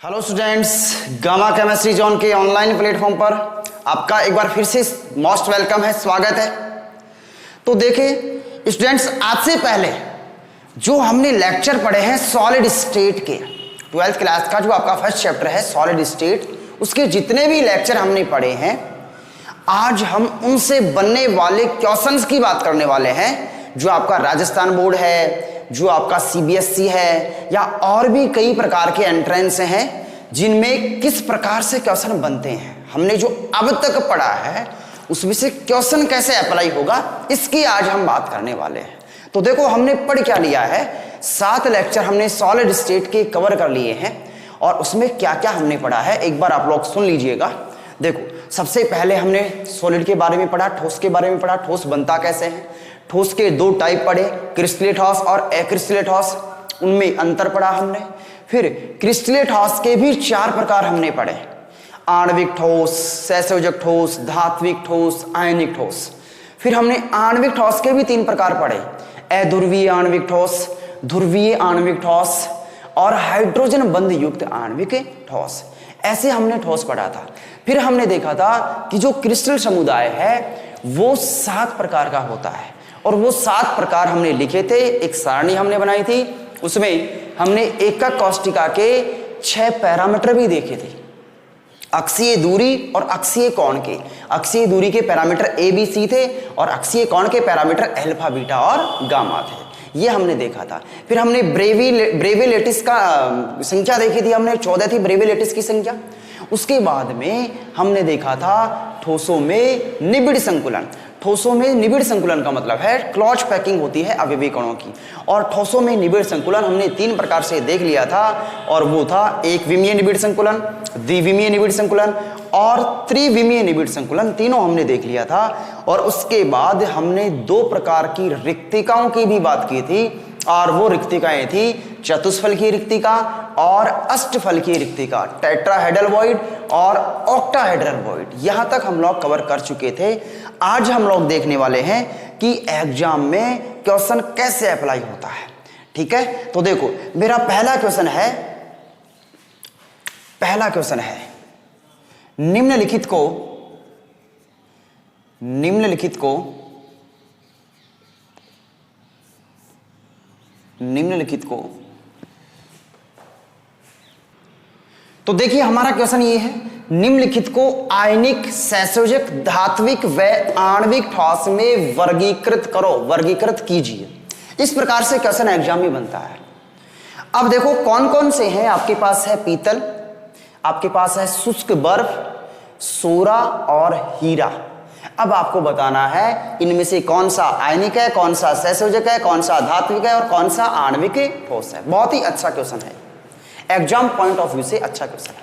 Hello students, gamma chemistry zone के online platform पर आपका एक बार फिर से मोस्ट वेलकम है, स्वागत है। तो देखिए स्टूडेंट्स, आज से पहले जो हमने लेक्चर पढ़े हैं सॉलिड स्टेट के 12th क्लास का जो आपका फर्स्ट चैप्टर है सॉलिड स्टेट, उसके जितने भी लेक्चर हमने पढ़े हैं आज हम उनसे बनने वाले क्वेश्चंस की बात करने वाले हैं। जो आपका राजस्थान बोर्ड है, जो आपका सीबीएसई है, या और भी कई प्रकार के एंट्रेंस हैं जिनमें किस प्रकार से क्वेश्चन बनते हैं, हमने जो अब तक पढ़ा है उसमें से क्वेश्चन कैसे अप्लाई होगा, इसकी आज हम बात करने वाले हैं। तो देखो, हमने पढ़ क्या लिया है, 7 लेक्चर हमने सॉलिड स्टेट के कवर कर लिए हैं और उसमें क्या क्या हमने पढ़ा है एक बार आप लोग सुन लीजिएगा। देखो, सबसे पहले हमने सॉलिड के बारे में पढ़ा, ठोस के बारे में पढ़ा, ठोस बनता कैसे है, ठोस के 2 टाइप पढ़े, क्रिस्टलीय ठोस और अक्रिस्टलीय ठोस, उनमें अंतर पढ़ा हमने। फिर क्रिस्टलीय ठोस के भी 4 प्रकार हमने पढ़े, आणविक ठोस, सहसंयोजक ठोस, धात्विक ठोस, आयनिक ठोस। फिर हमने आणविक ठोस के भी 3 प्रकार पढ़े, अध्रुवीय आणविक ठोस, ध्रुवीय आणविक ठोस और हाइड्रोजन बंध युक्त आणविक ठोस। ऐसे हमने ठोस पढ़ा था। फिर हमने देखा था कि जो क्रिस्टल समुदाय है वो 7 प्रकार का होता है और वो 7 प्रकार हमने लिखे थे, एक सारणी हमने बनाई थी, उसमें हमने एकक कोष्टिका के 6 पैरामीटर भी देखे थे, अक्षीय दूरी और अक्षीय कोण के। अक्षीय दूरी के पैरामीटर ए बी सी थे और अक्षीय कोण के पैरामीटर अल्फा बीटा और गामा थे, ये हमने देखा था। फिर हमने ब्रेवी लेटिस का संख्या देखी थी, हमने 14 थी ब्रेवी लेटिस की संख्या। उसके बाद में हमने देखा था ठोसों में निबिड़ संकुलन। ठोसों में निबिड़ संकुलन का मतलब है क्लॉज पैकिंग होती है अवयवी कणों की, और ठोसों में निबिड़ संकुलन हमने 3 प्रकार से देख लिया था, और वो था एक विमीय निबिड़ संकुलन, द्विविमीय निबिड़ संकुलन और त्रिविमीय निबिड़ संकुलन, तीनों हमने देख लिया था। और उसके बाद हमने 2 प्रकार की रिक्तिकाओं की भी बात की थी, और वो रिक्तिकाएं थी चतुष्फलकीय रिक्तिका और अष्टफलकीय रिक्तिका, टेट्राहेड्रल वॉइड और ऑक्टाहेड्रल वॉइड। यहां तक हम लोग कवर कर चुके थे। आज हम लोग देखने वाले हैं कि एग्जाम में क्वेश्चन कैसे अप्लाई होता है, ठीक है। तो देखो, मेरा पहला क्वेश्चन है निम्नलिखित को तो देखिए, हमारा क्वेश्चन ये है, निम्नलिखित को आयनिक, सहसंयोजक, धात्विक व आणविक ठोस में वर्गीकृत करो, वर्गीकृत कीजिए। इस प्रकार से क्वेश्चन एग्जाम में बनता है। अब देखो कौन कौन से हैं, आपके पास है पीतल, आपके पास है शुष्क बर्फ, सोरा और हीरा। अब आपको बताना है इनमें से कौन सा आयनिक है, कौन सा सहसंयोजक है, कौन सा धात्विक है और कौन सा आणविक ठोस है। बहुत ही अच्छा क्वेश्चन है, एग्जाम पॉइंट ऑफ व्यू से अच्छा क्वेश्चन है।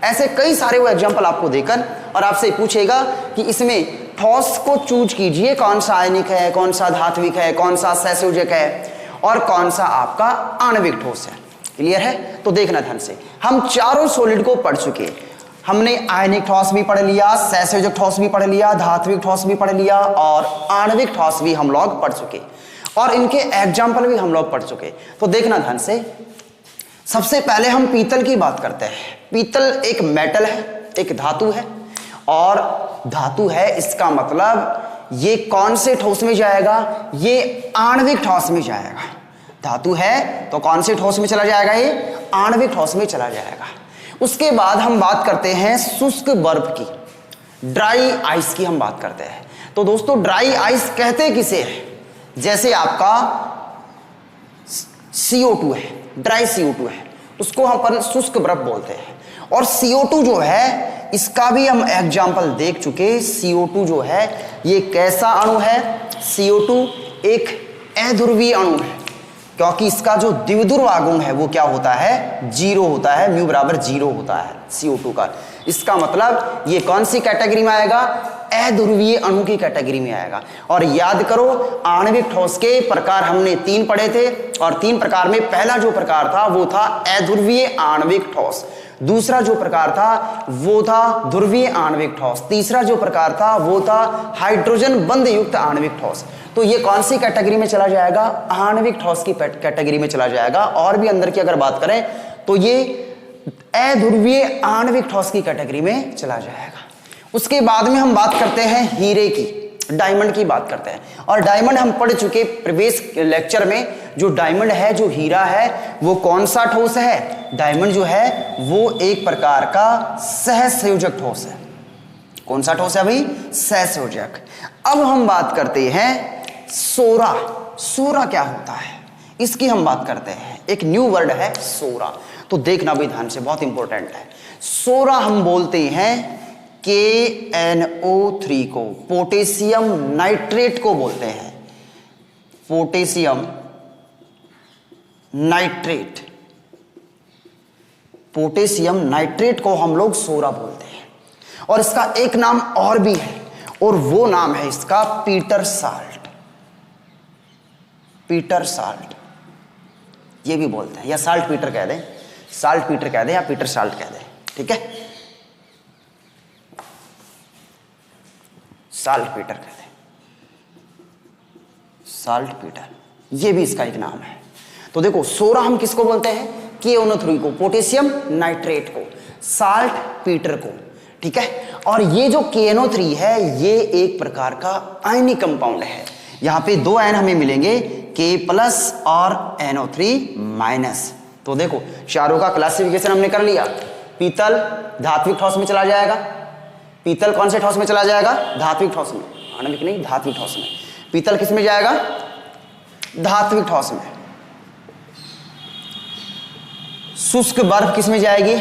ऐसे कई सारे वो एग्जाम्पल आपको देकर और आपसे पूछेगा कि इसमें ठोस को चूज कीजिए, कौन सा आयनिक है, कौन सा धात्विक है, कौन सा सहसंयोजक है और कौन सा आपका आणविक ठोस है। क्लियर है? तो देखना ध्यान से, हम चारों सॉलिड को पढ़ चुके। हमने आयनिक ठोस भी पढ़ लिया, सहसंयोजक ठोस भी पढ़ लिया, धात्विक ठोस भी पढ़ लिया और आणविक ठोस भी हम लोग पढ़ चुके, और इनके एग्जाम्पल भी हम लोग पढ़ चुके। तो देखना ध्यान से, सबसे पहले हम पीतल की बात करते हैं। पीतल एक मेटल है, एक धातु है, और धातु है इसका मतलब ये कौन से ठोस में जाएगा, ये आणविक ठोस में जाएगा। धातु है तो कौन से ठोस में चला जाएगा, ये आणविक ठोस में चला जाएगा। उसके बाद हम बात करते हैं शुष्क बर्फ की, ड्राई आइस की हम बात करते हैं। तो दोस्तों, ड्राई आइस कहते किसे है, जैसे आपका CO2 है, ड्राई CO2 है, उसको हम पर शुष्क बर्फ बोलते हैं। और CO2 जो है इसका भी हम एग्जाम्पल देख चुके। CO2 जो है ये कैसा अणु है, CO2 एक अध्रुवीय अणु है, क्योंकि इसका जो द्विध्रुव आघूर्ण है वो क्या होता है, 0 होता है, म्यू बराबर 0 होता है CO2 का। इसका मतलब ये कौन सी कैटेगरी में आएगा, अध्रुवीय अणु की कैटेगरी में आएगा। और याद करो, आणविक ठोस के प्रकार हमने 3 पढ़े थे, और 3 प्रकार में पहला जो प्रकार था वो था अध्रुवीय आणविक ठोस, दूसरा जो प्रकार था वो था ध्रुवीय आणविक ठोस, तीसरा जो प्रकार था वो था हाइड्रोजन बंध युक्त आणविक ठोस। तो ये कौन सी कैटेगरी में चला जाएगा, आणविक ठोस की कैटेगरी में चला जाएगा। और भी अंदर की अगर बात करें तो ये अध्रुवीय आणविक ठोस की कैटेगरी में चला जाएगा। उसके बाद में हम बात करते हैं हीरे की, डायमंड की बात करते हैं। और डायमंड हम पढ़ चुके प्रीवियस लेक्चर में। जो डायमंड है, जो हीरा है, वो कौन सा ठोस है? डायमंड जो है वो एक प्रकार का सहसंयोजक ठोस है। कौन सा ठोस है भाई? सहसंयोजक। अब हम बात करते हैं सोरा। सोरा क्या होता है, इसकी हम बात करते हैं। एक न्यू वर्ड है सोरा, तो देखना भी ध्यान से, बहुत इंपॉर्टेंट है। सोरा हम बोलते हैं KNO3 को, पोटेशियम नाइट्रेट को बोलते हैं। पोटेशियम नाइट्रेट, पोटेशियम नाइट्रेट को हम लोग सोरा बोलते हैं। और इसका एक नाम और भी है, और वो नाम है इसका पीटर साल्ट। पीटर साल्ट ये भी बोलते हैं, या साल्ट पीटर कह दें, साल्ट पीटर कह दें, या पीटर साल्ट कह दें, ठीक है, साल्ट पीटर कह दें, साल्ट पीटर, ये भी इसका एक नाम है। तो देखो, सोरा हम किसको बोलते हैं? KNO3 को, पोटेशियम नाइट्रेट को, साल्ट पीटर को, ठीक है। और ये जो KNO3 है, ये एक प्रकार का आयनिक कंपाउंड है। यहां पे दो आयन हमें मिलेंगे, K+ और NO3-। तो देखो, चारों का क्लासिफिकेशन हमने कर लिया। पीतल धात्विक ठोस में चला जाएगा। पीतल कौन से ठोस में चला जाएगा? धात्विक ठोस में, आणविक नहीं, धात्विक ठोस में। पीतल किस में जाएगा? धात्विक ठोस में। शुष्क बर्फ किस में जाएगी?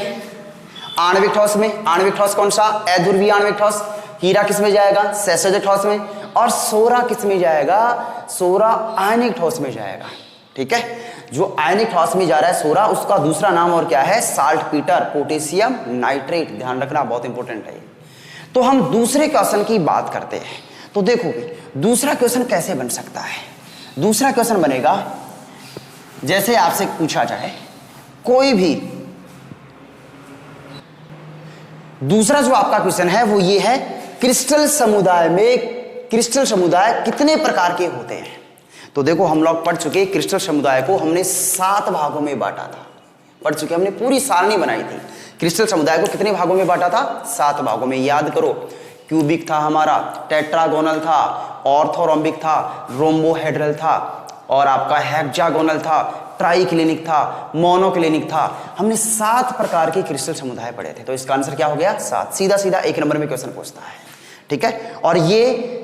आणविक ठोस में। आणविक ठोस कौन सा? अध्रुवीय आणविक ठोस। हीरा किस में जाएगा? सहसंयोजक ठोस में। और सोरा किस में जाएगा? सोरा आयनिक ठोस में जाएगा, ठीक है। जो आयनिक ठोस में जा रहा है सोरा, उसका दूसरा नाम और क्या है? Salt Peter, potassium nitrate. ध्यान रखना, बहुत इंपॉर्टेंट है। तो हम दूसरे क्वेश्चन की बात करते हैं। तो देखो भी दूसरा क्वेश्चन कैसे बन सकता है। दूसरा क्वेश्चन बनेगा, जैसे आपसे पूछा जाए कोई भी, दूसरा जो आपका क्वेश्चन है वो ये है, क्रिस्टल समुदाय में क्रिस्टल समुदाय कितने प्रकार के होते हैं। तो देखो, हम लोग पढ़ चुके क्रिस्टल समुदाय को हमने 7 भागों में बांटा था, पढ़ चुके, हमने पूरी सारणी बनाई थी। क्रिस्टल समुदाय को कितने भागों में बांटा था? 7 भागों में। याद करो, क्यूबिक था हमारा, टेट्रागोनल था, ऑर्थोरोम्बिक था, रोम्बोहेड्रल था, और आपका हेक्सागोनल था, ट्राइक्लिनिक था, मोनोक्लिनिक था। हमने 7 प्रकार के क्रिस्टल समुदाय पढ़े थे। तो इसका आंसर क्या हो गया? 7। सीधा सीधा 1 नंबर में क्वेश्चन पूछता है, ठीक है। और ये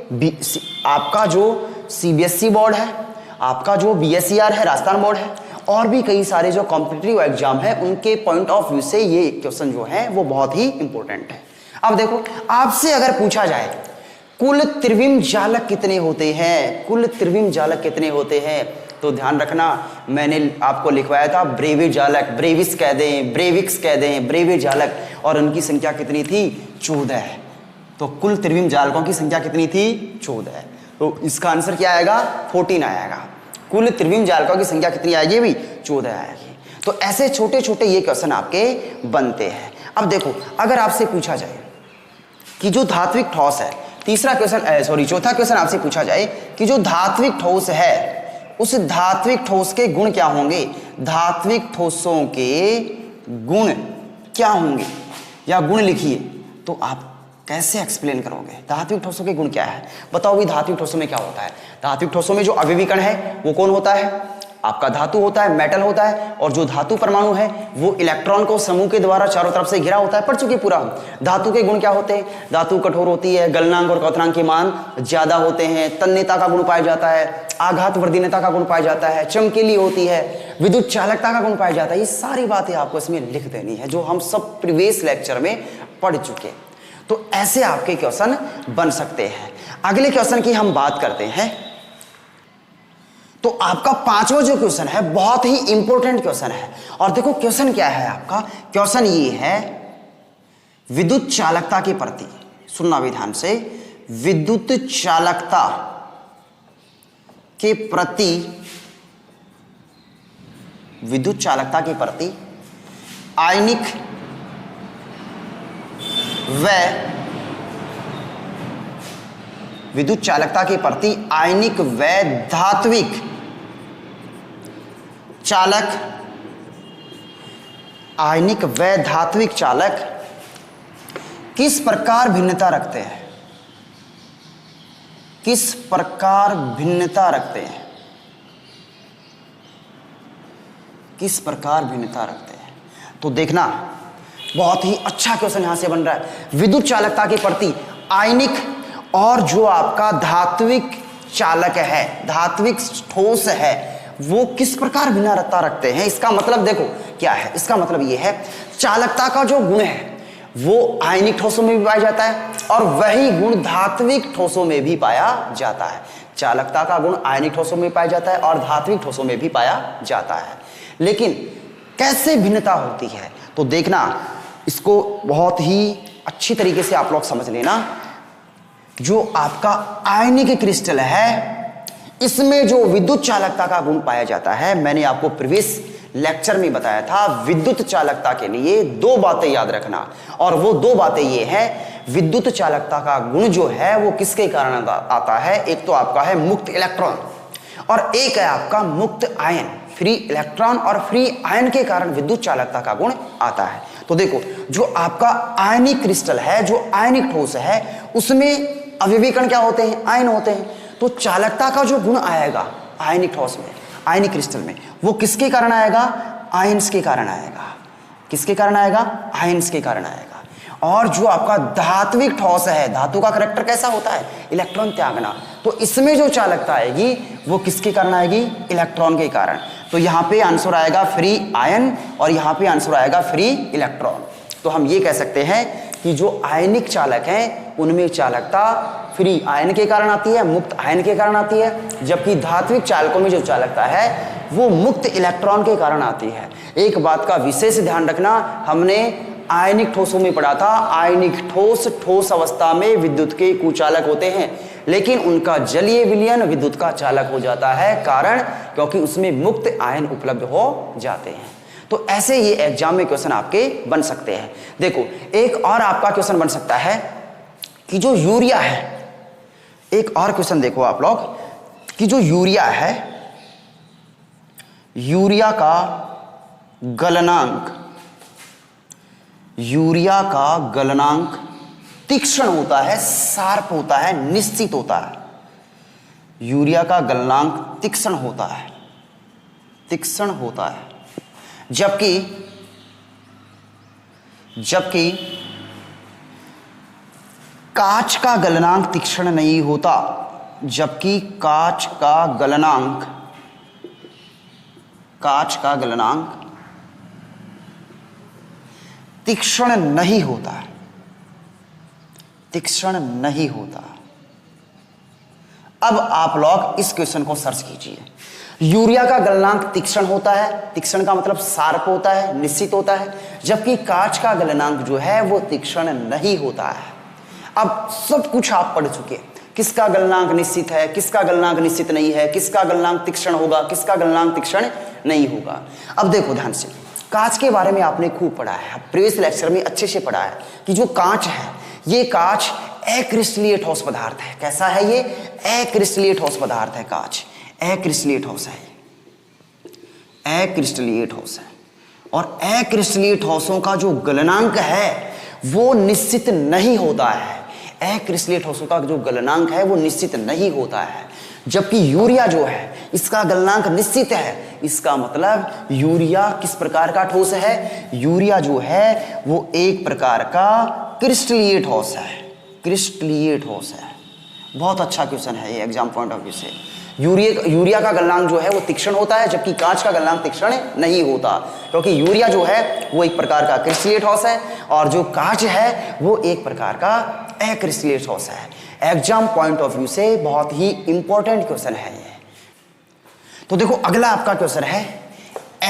आपका जो CBSE बोर्ड है, आपका जो BSER है, राजस्थान बोर्ड है, और भी कई सारे जो कॉम्पिटिटिव एग्जाम है, उनके पॉइंट ऑफ व्यू से ये क्वेश्चन जो है वो बहुत ही इंपॉर्टेंट है। अब देखो, आपसे अगर पूछा जाए कुल त्रिविम जालक कितने होते हैं, कुल त्रिविम जालक कितने होते हैं, तो ध्यान रखना, मैंने आपको लिखवाया था ब्रेवी जालक, ब्रेविस कह दें, ब्रेविक्स कह दें, ब्रेवी जालक, और उनकी संख्या कितनी थी? 14। तो कुल त्रिविम जालकों की संख्या कितनी थी? 14। तो इसका आंसर क्या आएगा? 14 आएगा। कुल त्रिविम जालकों की संख्या कितनी आएगी भी? 14 आएगी। तो ऐसे छोटे छोटे ये क्वेश्चन आपके बनते हैं। अब देखो, अगर आपसे पूछा जाए कि जो धात्विक ठोस है, चौथा क्वेश्चन आपसे पूछा जाए कि जो धात्विक ठोस है, उस धात्विक ठोस के गुण क्या होंगे? धात्विक ठोसों के गुण क्या होंगे, या गुण लिखिए, तो आप कैसे एक्सप्लेन करोगे? धात्विक ठोसों के गुण क्या है? बताओ भी, धात्विक ठोसों में क्या होता है? धात्विक ठोसों में जो अवयवी कण है वो कौन होता है? आपका धातु होता है, मेटल होता है। और जो धातु परमाणु है वो इलेक्ट्रॉन को समूह के द्वारा चारों तरफ से घिरा होता है। पढ़ चुके पूरा। धातु के गुण क्या होते हैं? धातु कठोर होती है, गलनांक और क्वथनांक के मान ज्यादा होते हैं, तन्यता का गुण पाया जाता है, आघात वर्धीनता का गुण पाया जाता है, चमकीली होती है, विद्युत चालकता का गुण पाया जाता है। ये सारी बातें आपको इसमें लिख देनी है, जो हम सब प्रीवियस लेक्चर में पढ़ चुके। तो ऐसे आपके क्वेश्चन बन सकते हैं। अगले क्वेश्चन की हम बात करते हैं। तो आपका 5वां जो क्वेश्चन है बहुत ही इंपॉर्टेंट क्वेश्चन है। और देखो, क्वेश्चन क्या है आपका? क्वेश्चन ये है, विद्युत चालकता के प्रति, सुनना भी ध्यान से, विद्युत चालकता के प्रति, विद्युत चालकता के प्रति आयनिक व विद्युत चालकता के प्रति आयनिक व धात्विक चालक आयनिक व धात्विक चालक किस प्रकार भिन्नता रखते हैं? किस प्रकार भिन्नता रखते हैं? किस प्रकार भिन्नता रखते हैं? तो देखना, बहुत ही अच्छा क्वेश्चन यहां से बन रहा है। विद्युत चालकता के प्रति आयनिक और जो आपका धात्विक चालक है, धात्विक ठोस है, वो किस प्रकार भिन्नता रखते हैं? इसका मतलब देखो क्या है, इसका मतलब ये है चालकता का जो गुण है वो आयनिक ठोसों में भी पाया जाता है और वही गुण धात्विक ठोसों में भी पाया जाता है। चालकता का गुण आयनिक ठोसों में पाया जाता है और धात्विक ठोसों में भी पाया जाता है। लेकिन कैसे भिन्नता होती है? तो देखना, इसको बहुत ही अच्छी तरीके से आप लोग समझ लेना। जो आपका आयनिक क्रिस्टल है, इसमें जो विद्युत चालकता का गुण पाया जाता है, मैंने आपको प्रीवियस लेक्चर में बताया था, विद्युत चालकता के लिए दो बातें याद रखना, और वो दो बातें ये है, विद्युत चालकता का गुण जो है वो किसके कारण आता है? एक तो आपका है मुक्त इलेक्ट्रॉन और एक है आपका मुक्त आयन, फ्री इलेक्ट्रॉन और फ्री आयन के कारण विद्युत चालकता का गुण आता है। तो देखो, जो आपका आयनिक क्रिस्टल है, जो आयनिक ठोस है, उसमें अवयवीकरण क्या होते हैं? आयन होते हैं। तो चालकता का जो गुण आएगा आयनिक ठोस में, आयनिक क्रिस्टल में, वो किसके कारण आएगा? आयन्स के कारण आएगा। किसके कारण आएगा? आयन्स के कारण आएगा। और जो आपका धात्विक ठोस है, धातु का करैक्टर कैसा होता है? इलेक्ट्रॉन त्यागना। तो इसमें जो चालकता आएगी वो किसके कारण आएगी? इलेक्ट्रॉन के कारण। तो यहां पे आंसर आएगा फ्री आयन और यहां पे आंसर आएगा फ्री इलेक्ट्रॉन। तो हम ये कह सकते हैं कि जो आयनिक चालक हैं उनमें चालकता फ्री आयन के कारण आती है, मुक्त आयन के कारण आती है, जबकि धात्विक चालकों में जो चालकता है वो मुक्त इलेक्ट्रॉन के कारण आती है। एक बात का विशेष ध्यान रखना, हमने आयनिक ठोसों में पढ़ा था, आयनिक ठोस अवस्था में विद्युत के कुचालक होते हैं, लेकिन उनका जलीय विलयन विद्युत का चालक हो जाता है। कारण क्योंकि उसमें मुक्त आयन उपलब्ध हो जाते हैं। तो ऐसे ये एग्जाम में क्वेश्चन आपके बन सकते हैं। देखो, एक और आपका क्वेश्चन बन सकता है कि जो यूरिया है, एक और क्वेश्चन देखो आप लोग कि जो यूरिया है, यूरिया का गलनांक, यूरिया का गलनांक तीक्ष्ण होता है, शार्प होता है, निश्चित होता है। यूरिया का गलनांक तीक्ष्ण होता है, तीक्ष्ण होता है, जबकि कांच का गलनांक तीक्ष्ण नहीं होता, जबकि कांच का गलनांक तीक्ष्ण नहीं होता, तीक्ष्ण नहीं होता। अब आप लोग इस क्वेश्चन को सर्च कीजिए। यूरिया का गलनांक तीक्ष्ण होता है, तीक्ष्ण का मतलब शार्प होता है, निश्चित होता है, जबकि कांच का गलनांक जो है वो तीक्ष्ण नहीं होता है। अब सब कुछ आप पढ़ चुके, किसका गलनांक निश्चित है, किसका गलनांक निश्चित नहीं है, किसका गलनांक तीक्ष्ण होगा, किसका गलनांक तीक्ष्ण नहीं होगा। अब देखो ध्यान से, कांच के बारे में आपने खूब पढ़ा है, प्रीवियस लेक्चर में अच्छे से पढ़ा है कि जो कांच है, ये कांच अक्रिस्टलीय ठोस पदार्थ है। कैसा है ये? अक्रिस्टलीय ठोस पदार्थ है कांच, अक्रिस्टलीय ठोस है, अक्रिस्टलीय ठोस है। और अक्रिस्टलीय ठोसों का जो गलनांक है वो निश्चित नहीं होता है। अक्रिस्टलीय ठोसों का जो गलनांक है वो निश्चित नहीं होता है, जबकि यूरिया जो है इसका गलनांक निश्चित है। इसका मतलब यूरिया किस प्रकार का ठोस है? यूरिया जो है वो एक प्रकार का क्रिस्टलीय ठोस है, क्रिस्टलीय ठोस है। बहुत अच्छा क्वेश्चन है ये एग्जाम पॉइंट ऑफ व्यू से। यूरिया का गलनांक जो है वो तीक्ष्ण होता है, जबकि कांच का गलनांक तीक्ष्ण नहीं होता, क्योंकि यूरिया जो है वो एक प्रकार का क्रिस्टलीय ठोस है और जो कांच है वो एक प्रकार का अक्रिस्टलीय ठोस है। एग्जाम पॉइंट ऑफ व्यू से बहुत ही इंपॉर्टेंट क्वेश्चन है ये। तो देखो, अगला आपका क्वेश्चन है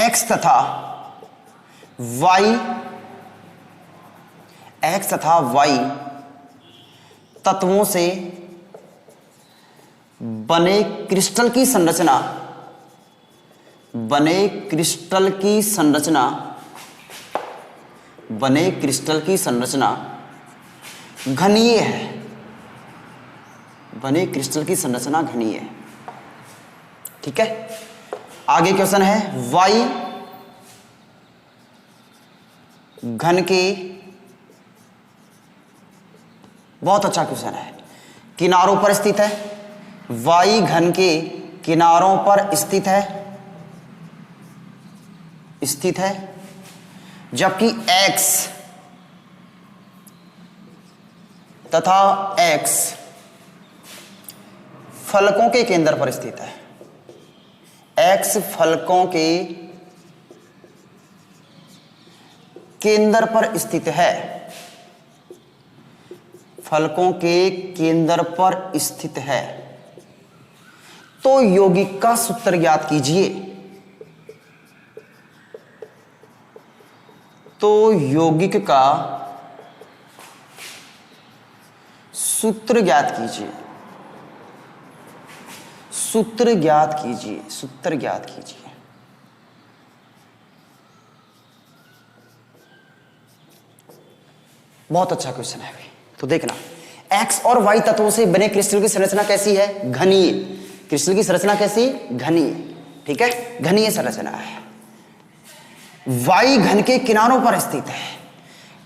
एक्स तथा वाई तत्वों से बने क्रिस्टल की संरचना घनीय है, बने क्रिस्टल की संरचना घनीय है। ठीक है, आगे क्वेश्चन है घन के, बहुत अच्छा क्वेश्चन है, किनारों पर स्थित है। y घन के किनारों पर स्थित है, जबकि x तथा x फलकों के केंद्र पर स्थित है। x फलकों के केंद्र पर स्थित है, फलकों के केंद्र पर स्थित है। तो यौगिक का सूत्र ज्ञात कीजिए। तो यौगिक का सूत्र ज्ञात कीजिए, सूत्र ज्ञात कीजिए, सूत्र ज्ञात कीजिए। बहुत अच्छा क्वेश्चन है। तो देखना, x और y तत्वों से बने क्रिस्टल की संरचना कैसी है? घनीय। क्रिस्टल की संरचना कैसी? घनीय। ठीक है, घनीय संरचना है। y घन के किनारों पर स्थित है।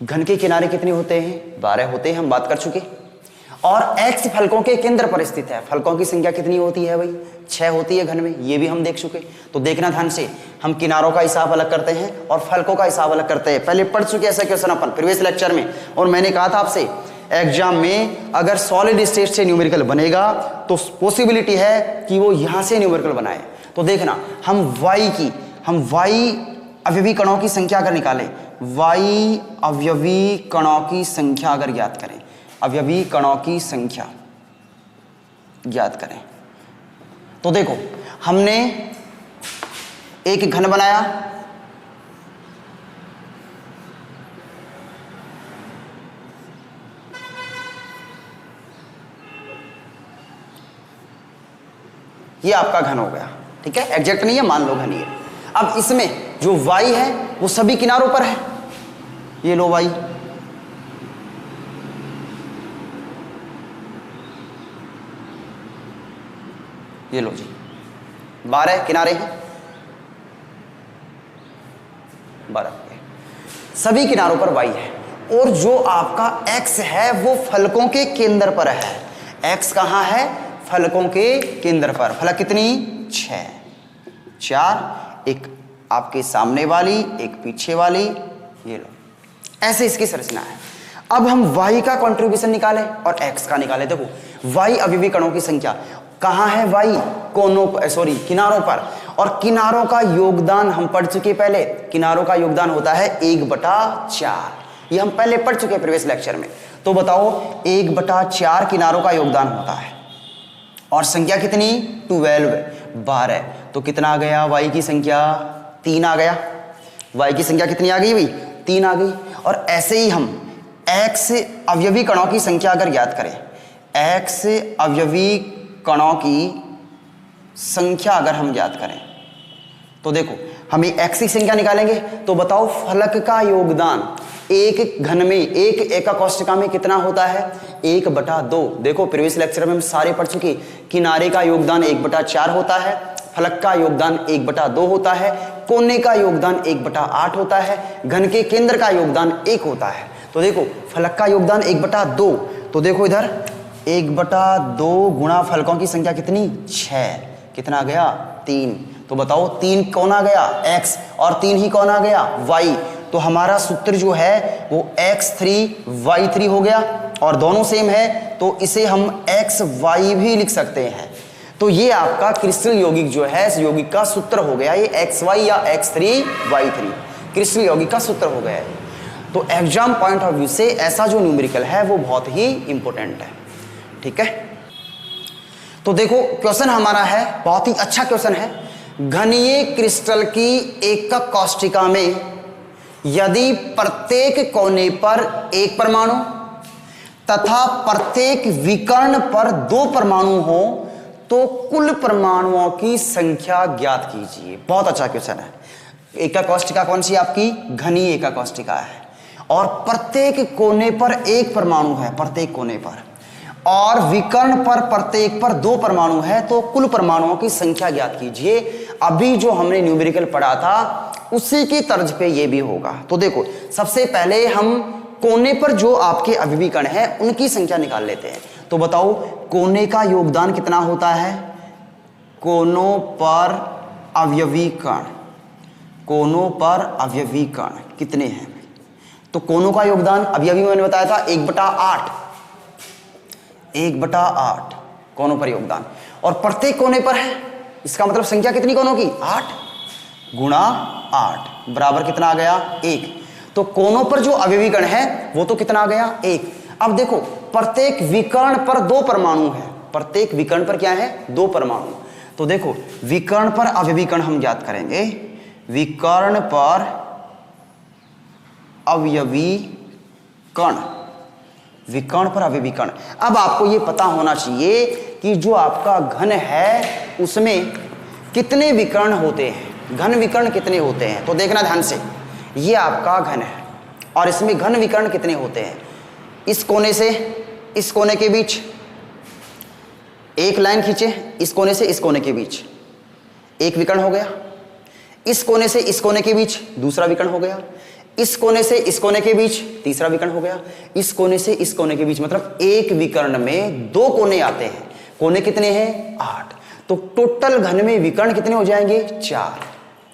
घन के किनारे कितने होते हैं? 12 होते हैं, हम बात कर चुके। और x फलकों के केंद्र पर स्थित है। फलकों की संख्या कितनी होती है भाई? 6 होती है घन में, ये भी हम देख चुके। तो देखना ध्यान से, हम किनारों का हिसाब अलग करते हैं और फलकों का हिसाब अलग करते हैं। पहले पढ़ चुके ऐसा क्वेश्चन अपन प्रीवियस लेक्चर में, और मैंने कहा था आपसे एग्जाम में अगर सॉलिड स्टेट से न्यूमेरिकल बनेगा तो पॉसिबिलिटी है कि वो यहां से न्यूमेरिकल बनाए। तो देखना, हम y अवयवी कणों की संख्या अगर निकालें, y अवयवी कणों की संख्या अगर ज्ञात करें, अवयवी कणों की संख्या ज्ञात करें, तो देखो हमने एक घन बनाया, ये आपका घन हो गया। ठीक है, एग्जैक्ट नहीं है, मान लो घन ही है। अब इसमें जो y है वो सभी किनारों पर है। ये लो y, ये लो जी, 12 किनारे हैं, 12 सभी किनारों पर y है। और जो आपका x है वो फलकों के केंद्र पर है। x कहां है? फलकों के केंद्र पर। फलक कितनी? 6, 4, एक आपके सामने वाली, एक पीछे वाली, ये लो। ऐसे इसकी संरचना है। अब हम y का कंट्रीब्यूशन निकालें और x का निकालें। देखो y अवयवी कणों की संख्या कहां है? y कोनों पर, सॉरी किनारों पर। और किनारों का योगदान हम पढ़ चुके पहले, किनारों का योगदान होता है 1/4। ये हम पहले पढ़ चुके प्रीवियस लेक्चर में। तो बताओ 1/4 किनारों का योगदान होता है। और संख्या कितनी? 12। तो कितना आ गया? y की संख्या 3 आ गया। y की संख्या कितनी आ गई भाई? 3 आ गई। और ऐसे ही हम x अवयवी कणों की संख्या अगर ज्ञात करें, x अवयवी कणों की संख्या अगर हम ज्ञात करें, तो देखो हम x की संख्या निकालेंगे। तो बताओ फलक का योगदान एक घन में, एक एका कोष्ठिका में कितना होता है? 1/2। देखो प्रीवियस लेक्चर में हम सारे पढ़ चुके। किनारे का योगदान 1/4 होता है, फलक का योगदान 1/2 होता है, कोने का योगदान 1/8 होता है, घन के केंद्र का योगदान 1 होता है। तो देखो फलक का योगदान 1/2। तो देखो इधर 1/2 गुणा फलकों की संख्या कितनी? 6। कितना आ गया? 3। तो बताओ 3 कौन आ गया? x। और 3 ही कौन आ गया? y। तो हमारा सूत्र जो है वो x3 y3 हो गया। और दोनों सेम है तो इसे हम xy भी लिख सकते हैं। तो ये आपका क्रिस्टल यौगिक जो है, इस यौगिक का सूत्र हो गया ये xy या x3 y3, क्रिस्टल यौगिक का सूत्र हो गया है। तो एग्जाम पॉइंट ऑफ व्यू से ऐसा जो न्यूमेरिकल है वो बहुत ही इंपॉर्टेंट है। ठीक है, तो देखो क्वेश्चन हमारा है, बहुत ही अच्छा क्वेश्चन है। घनीय क्रिस्टल की एकक कोष्ठिका में यदि प्रत्येक कोने पर एक परमाणु तथा प्रत्येक विकर्ण पर 2 परमाणु हो तो कुल परमाणुओं की संख्या ज्ञात कीजिए। बहुत अच्छा क्वेश्चन है। एकक कोष्ठिका कौन सी? आपकी घनीय एकक कोष्ठिका है। और प्रत्येक कोने पर एक परमाणु है, प्रत्येक कोने पर, और विकर्ण पर प्रत्येक पर 2 परमाणु है, तो कुल परमाणुओं की संख्या ज्ञात कीजिए। अभी जो हमने न्यूमेरिकल पढ़ा था उसी की तर्ज पे ये भी होगा। तो देखो सबसे पहले हम कोने पर जो आपके अवयवी कण है उनकी संख्या निकाल लेते हैं। तो बताओ कोने का योगदान कितना होता है? कोनों पर अवयवी कण, कोनों पर अवयवी कण कितने हैं? तो कोनों का योगदान अवयवी मैंने बताया था 1/8, 1/8 कोनों पर योगदान, और प्रत्येक कोने पर है, इसका मतलब संख्या कितनी कोनों की? 8 गुणा 8 बराबर कितना आ गया? 1। तो कोनों पर जो अवयवी कण है वो तो कितना आ गया? 1। अब देखो प्रत्येक विकर्ण पर 2 परमाणु है, प्रत्येक विकर्ण पर क्या है? 2 परमाणु। तो देखो विकर्ण पर अवयवी कण हम ज्ञात करेंगे, विकर्ण पर अवयवी कण, विकर्ण पर अवयवी कण। अब आपको यह पता होना चाहिए कि जो आपका घन है उसमें कितने विकर्ण होते हैं, घन विकर्ण कितने होते हैं। तो देखना ध्यान से, ये आपका घन है और इसमें घन विकर्ण कितने होते हैं? इस कोने से इस कोने के बीच एक लाइन खींचे, इस कोने से इस कोने के बीच एक विकर्ण हो गया, इस कोने से इस कोने के बीच दूसरा विकर्ण हो गया, इस कोने से इस कोने के बीच तीसरा विकर्ण हो गया, इस कोने से इस कोने के बीच, मतलब एक विकर्ण में 2 कोने आते हैं। कोने कितने हैं? 8। तो टोटल घन में विकर्ण कितने हो जाएंगे? 4।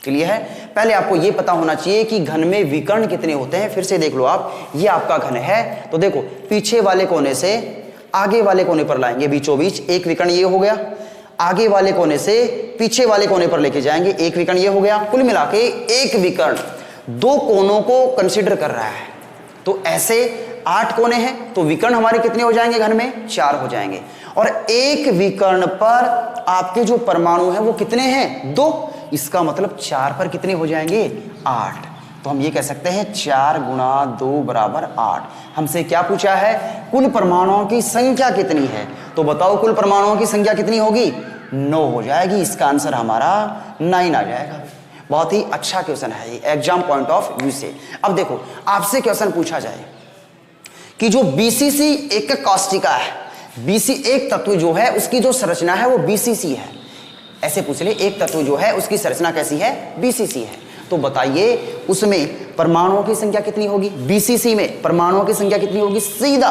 क्लियर है? पहले आपको यह पता होना चाहिए कि घन में विकर्ण कितने होते हैं। फिर से देख लो आप, ये आपका घन है तो देखो पीछे वाले कोने से आगे वाले कोने पर लाएंगे, बीचों बीच एक विकर्ण ये हो गया, आगे वाले कोने से पीछे वाले कोने पर लेके जाएंगे, एक विकर्ण ये हो गया। कुल मिला के एक विकर्ण 2 कोनों को कंसीडर कर रहा है। तो ऐसे 8 कोने हैं तो विकर्ण हमारे कितने हो जाएंगे? घन में 4 हो जाएंगे। और एक विकर्ण पर आपके जो परमाणु हैं वो कितने हैं? 2। इसका मतलब 4 पर कितने हो जाएंगे? 8। तो हम ये कह सकते हैं 4 गुणा 2 बराबर 8। हमसे क्या पूछा है? कुल परमाणुओं की संख्या कितनी है। तो बताओ कुल परमाणुओं की संख्या कितनी होगी? 9 हो जाएगी। इसका आंसर हमारा 9 आ जाएगा। बहुत ही अच्छा क्वेश्चन है ये एग्जाम पॉइंट ऑफ व्यू से। अब देखो आपसे क्वेश्चन पूछा जाए कि जो बीसीसी एक कॉस्टिका है, बीसी एक तत्व जो है उसकी जो संरचना है वो बीसीसी है, ऐसे पूछ ले एक तत्व जो है उसकी संरचना कैसी है? बीसीसी है। तो बताइए उसमें परमाणुओं की संख्या कितनी होगी? बीसीसी में परमाणुओं की संख्या कितनी होगी? सीधा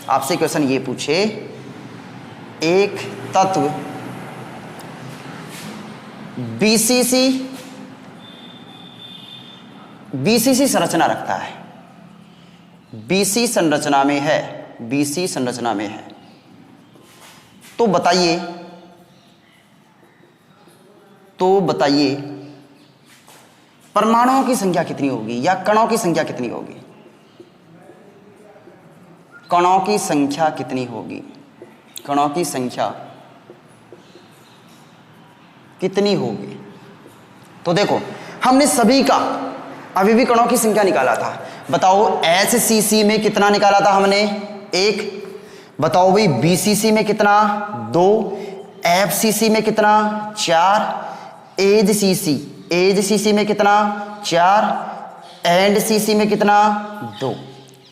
आपसे क्वेश्चन ये पूछे एक तत्व बीसीसी संरचना रखता है, बीसी संरचना में है, बीसी संरचना में है, तो बताइए परमाणुओं की संख्या कितनी होगी या कणों की संख्या कितनी होगी? कणों की संख्या कितनी होगी? कणों की संख्या कितनी होगी? तो देखो हमने सभी का अवयवी कणों की संख्या निकाला था। बताओ एचसीसी में कितना निकाला था हमने? 1। बताओ भाई बीसीसी में कितना? 2। एफसीसी में कितना? 4। एचसीसी में कितना? 4। एंडसीसी में कितना? 2।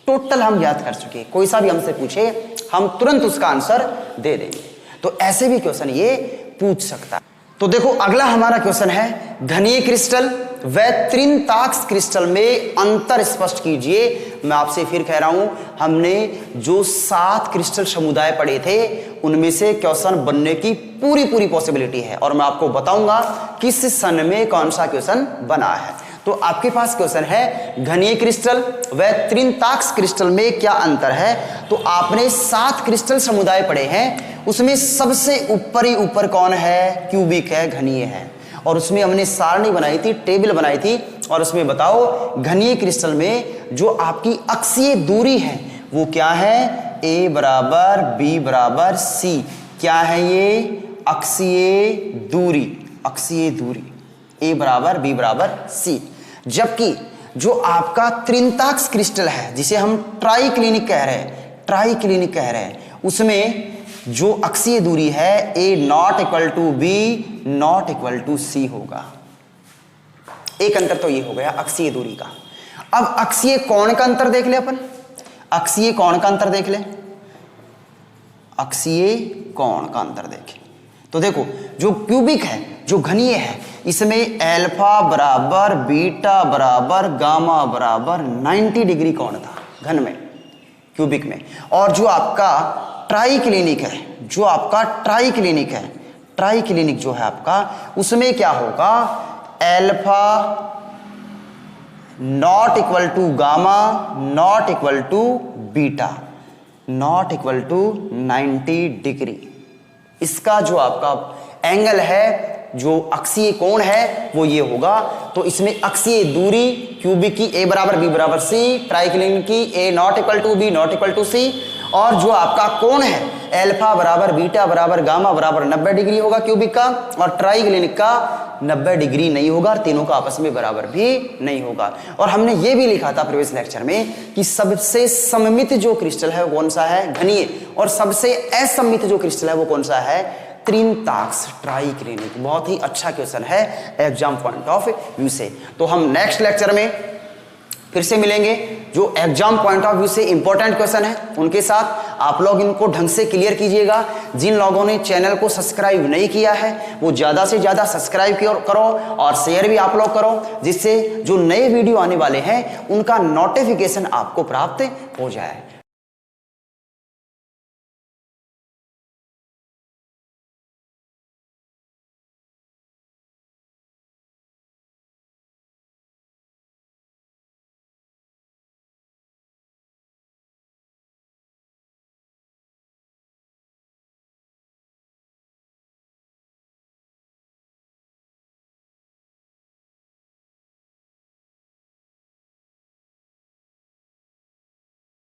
टोटल हम याद कर चुके। कोई सा भी हमसे पूछे हम तुरंत उसका आंसर दे देंगे। तो ऐसे भी क्वेश्चन ये पूछ सकता है। तो देखो अगला हमारा क्वेश्चन है घनीय क्रिस्टल व त्रिंताक्ष क्रिस्टल में अंतर स्पष्ट कीजिए। मैं आपसे फिर कह रहा हूं, हमने जो 7 क्रिस्टल समुदाय पढ़े थे उनमें से क्वेश्चन बनने की पूरी पॉसिबिलिटी है और मैं आपको बताऊंगा किस सन में कौन सा क्वेश्चन बना है। तो आपके पास क्वेश्चन है घनीय क्रिस्टल व त्रिंताक्ष क्रिस्टल में क्या अंतर है। तो आपने 7 क्रिस्टल समुदाय पढ़े हैं, उसमें सबसे ऊपर कौन है? क्यूबिक है, घनीय है। और उसमें हमने सारणी बनाई थी, टेबल बनाई थी और उसमें बताओ घनीय क्रिस्टल में जो आपकी अक्षीय दूरी है वो क्या है? A बराबर B बराबर C। क्या है ये? अक्षीय दूरी, अक्षीय दूरी A बराबर B बराबर C। जबकि जो आपका त्रिंताक्ष क्रिस्टल है जिसे हम ट्राइक्लिनिक कह रहे हैं, उसमें जो अक्षीय दूरी है A not equal to B not equal to C होगा। एक अंतर तो ये हो गया अक्षीय दूरी का। अब अक्षीय कोण का अंतर देख ले अपन, अक्षीय कोण का अंतर देख ले, अक्षीय कोण का अंतर देखें। तो देखो जो क्यूबिक है, जो घनीय है, इसमें एल्फा बराबर बीटा बराबर गामा बराबर 90 डिग्री कोण था घन में, क्यूबिक में। और जो आपका ट्राई क्लिनिक है, जो आपका ट्राई क्लिनिक है, ट्राई क्लिनिक जो है आपका, उसमें क्या होगा, alpha not equal to gamma not equal to beta not equal to 90 degree. इसका जो आपका एंगल है, जो अक्षीय कोण है वो ये होगा। तो इसमें अक्षीय दूरी क्यूबिक की ए बराबर बी बराबर सी, ट्राइक्लिनिक की A not equal to B not equal to C, और जो आपका कोण है एल्फा बराबर बीटा बराबर गामा बराबर 90 डिग्री होगा क्यूबिक का, और ट्राइक्लिनिक का 90 डिग्री नहीं होगा, और तीनों का आपस में बराबर भी नहीं होगा। और हमने ये भी लिखा था प्रीवियस लेक्चर में कि सबसे सममित जो क्रिस्टल है वो कौन सा है, घनीय, और सबसे असममित जो क्रिस्टल है वो कौन सा है, त्रिंताक्ष ट्राइक्लिनिक। बहुत ही अच्छा क्वेश्चन है एग्जाम पॉइंट ऑफ व्यू से। तो हम नेक्स्ट लेक्चर में फिर से मिलेंगे, जो एग्जाम पॉइंट ऑफ व्यू से इंपॉर्टेंट क्वेश्चन है उनके साथ। आप लोग इनको ढंग से क्लियर कीजिएगा। जिन लोगों ने चैनल को सब्सक्राइब नहीं किया है वो ज्यादा से ज्यादा सब्सक्राइब करो और शेयर भी आप लोग करो, जिससे जो नए वीडियो आने वाले हैं उनका नोटिफिकेशन आपको प्राप्त हो जाए।